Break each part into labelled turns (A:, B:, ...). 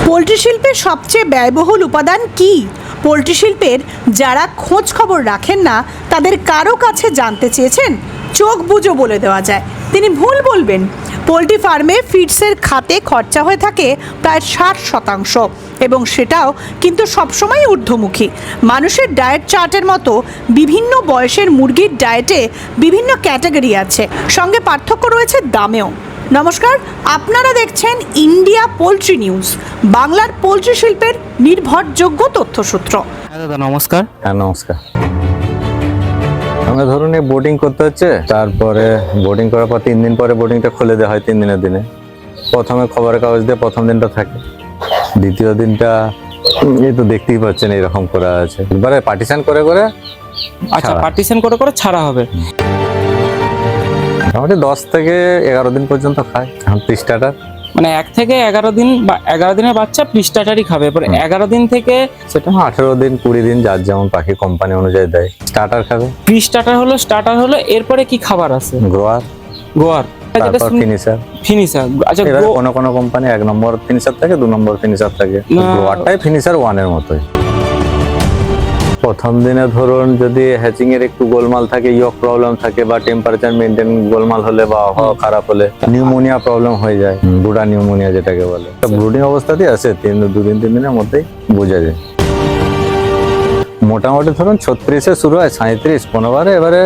A: Poultry শিল্পের সবচেয়ে ব্যয়বহুল উপাদান কি? পোলট্রি শিল্পের যারা খোঁজ খবর রাখেন না তাদের কারো কাছে জানতে চেয়েছেন, চোখ বুজো বলে দেওয়া যায়, তিনি ভুল বলবেন। পোলট্রি ফার্মে ফিডসের খাতে খরচা হয়ে থাকে প্রায় 60% এবং সেটাও কিন্তু সবসময় ঊর্ধ্বমুখী। মানুষের ডায়েট চার্টের মতো বিভিন্ন বয়সের মুরগির ডায়েটে বিভিন্ন ক্যাটাগরি আছে, সঙ্গে পার্থক্য রয়েছে দামেও। নমস্কার, আপনারা দেখছেন ইন্ডিয়া পোলট্রি নিউজ, বাংলার পোলট্রি শিল্পের নির্ভরযোগ্য তথ্যসূত্র।
B: হ্যাঁ দাদা নমস্কার।
C: হ্যাঁ নমস্কার। আমরা ধরুন এই বোর্ডিং করতে হচ্ছে, তারপরে বোর্ডিং করার পর 3 দিন পরে বোর্ডিংটা খুলে দেওয়া হয়। 3 দিনের দিনে প্রথমে খবরের কাগজ দিয়ে প্রথম দিনটা থাকে, দ্বিতীয় দিনটা এই তো দেখতেই পাচ্ছেন এইরকম করা আছে, এবারে পার্টিশন করে করে।
B: আচ্ছা, পার্টিশন করে করে ছাড়া হবে।
C: মোটামুটি 10 থেকে 11 দিন পর্যন্ত খায় এখন পিস স্টার্টার।
B: মানে 1 থেকে 11 দিন বা 11 দিনের বাচ্চা পিস স্টার্টারই খাবে। এরপরে 11 দিন থেকে
C: সেটা 18 দিন 20 দিন যার যেমন পাখি কোম্পানি অনুযায়ী দেয়, স্টার্টার খাবে।
B: পিস স্টার্টার হলো এরপরে কি খাবার আছে?
C: গ্রোয়ার,
B: গোয়ার,
C: তারপর ফিনিশার।
B: আচ্ছা,
C: এবারে কোনো কোম্পানি 1 নম্বর ফিনিশার থাকে, 2 নম্বর ফিনিশার থাকে। গ্রোয়ারটাই ফিনিশার 1 এর মতোই। প্রথম দিনে ধরুন যদি হ্যাচিং এর একটু গোলমাল থাকে, ইয়ক প্রবলেম থাকে, বা টেম্পারেচার মেনটেন গোলমাল হলে বা আবহাওয়া খারাপ হলে নিউমোনিয়া প্রবলেম হয়ে যায়, বুড়া নিউমোনিয়া যেটাকে বলে। ব্রুডিং অবস্থাতেই আছে, 2-3 দিনের মধ্যেই বোঝা যায়। মোটামুটি ধরুন 36-এ শুরু হয়, 37, 15 এবারে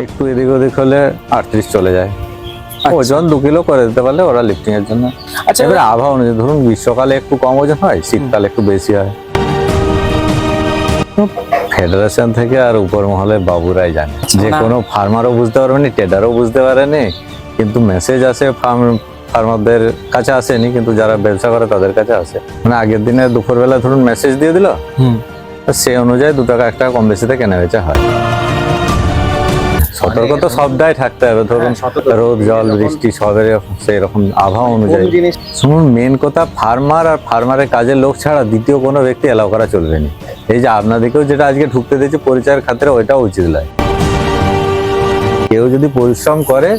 C: একটু এদিক ওদিক হলে 38 চলে যায়। ওজন 2 কিলো করে দিতে পারলে ওরা লিফটিং এর জন্য।
B: আচ্ছা,
C: এবারে আবহাওয়া অনুযায়ী ধরুন গ্রীষ্মকালে একটু কম ওজন হয়, শীতকালে একটু বেশি হয়। ফেডারেশন থেকে আর উপর মহলে বাবুরাই জানে, যে কোনো ফার্মারও বুঝতে পারবেনি, ট্রেডারও বুঝতে পারেনি, কিন্তু মেসেজ আসে ফার্মারদের কাছে আসেনি, কিন্তু যারা ব্যবসা করে তাদের কাছে আসে। মানে আগের দিনে দুপুরবেলা ধরুন মেসেজ দিয়ে দিল, সেই অনুযায়ী 2 টাকা 1 টাকা কম বেশিতে কেনা বেচা হয়। সতর্ক তো সবটাই থাকতে হবে, ধরুন রোদ জল বৃষ্টি সবের সেই রকম আবহাওয়া অনুযায়ী। শুনুন, মেন কথা ফার্মার আর ফার্মারের কাজের লোক ছাড়া দ্বিতীয় কোনো ব্যক্তি এলাও করা চলবে না। এই যে আপনাদেরকেও যেটা আজকে ঢুকতে দিয়েছে পরিচয়ের খাতিরে, ওইটাও উচিত নয়। কেউ যদি পরিশ্রম করে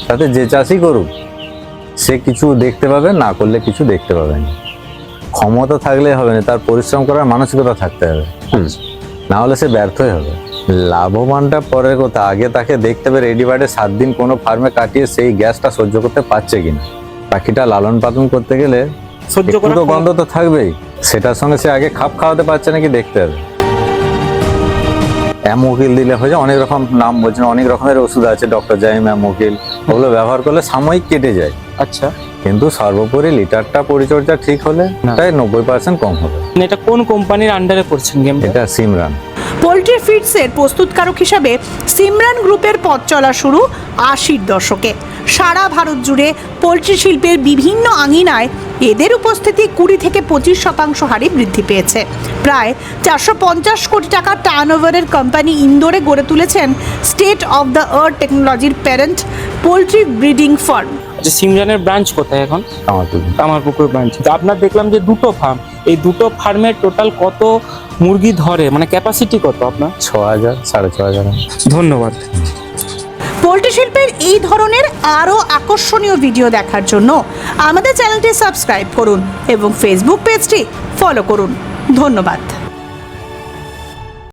C: তাতে যে চাষই করুক সে কিছু দেখতে পাবে, না করলে কিছু দেখতে পাবে না। ক্ষমতা থাকলে হবে না, তার পরিশ্রম করার মানসিকতা থাকতে হবে, না হলে সে ব্যর্থই হবে। লাভবানটা পরের কথা, আগে তাকে দেখতে হবে রেডি বার্ডে 7 দিন কোনো ফার্মে কাটিয়ে সেই গ্যাসটা সহ্য করতে পারছে কিনা। পাখিটা লালন পালন করতে গেলে একটু গন্ধ তো থাকবেই, সেটার সঙ্গে সে আগে খাপ খাওয়াতে পারছে নাকি দেখতে হবে। অ্যামোকিল দিলে হয়ে যায়, অনেক রকম নাম বলছেন, অনেক রকমের ওষুধ আছে, ডক্টর জাইম, অ্যামোকিল, ওগুলো ব্যবহার করলে সাময়িক কেটে যায়।
B: আচ্ছা,
C: কিন্তু সর্বোপরি লিটারটা পরিচর্যা ঠিক হলে তাই 90% কম হবে।
B: এটা কোন কোম্পানির আন্ডারে পড়ছেন গেমটা?
C: এটা সিমরান।
A: পোলট্রি ফিডসের প্রস্তুতকারক হিসাবে সিমরান গ্রুপের পথ চলা শুরু 80-র দশকে। সারা ভারত জুড়ে পোলট্রি শিল্পের বিভিন্ন আঙিনায় এদের উপস্থিতি 20 থেকে 25% হারে বৃদ্ধি পেয়েছে। প্রায় 450 কোটি টাকা টার্নওভারের কোম্পানি ইন্দোরে গড়ে তুলেছেন স্টেট অফ দ্য আর্ট টেকনোলজির প্যারেন্ট পোলট্রি ব্রিডিং ফার্ম।
B: সিমরানের ব্রাঞ্চ কোথায় এখন? কামারপুকুর ব্রাঞ্চ। তো আপনার দেখলাম যে 2টো ফার্ম, এই 2টো ফার্মের টোটাল কত মুরগি ধরে, মানে ক্যাপাসিটি কত আপনার?
C: 6000, 6500।
B: ধন্যবাদ।
A: পোলট্রি শিল্পের এই ধরনের আরও আকর্ষণীয় ভিডিও দেখার জন্য আমাদের চ্যানেলটি সাবস্ক্রাইব করুন এবং ফেসবুক পেজটি ফলো করুন। ধন্যবাদ।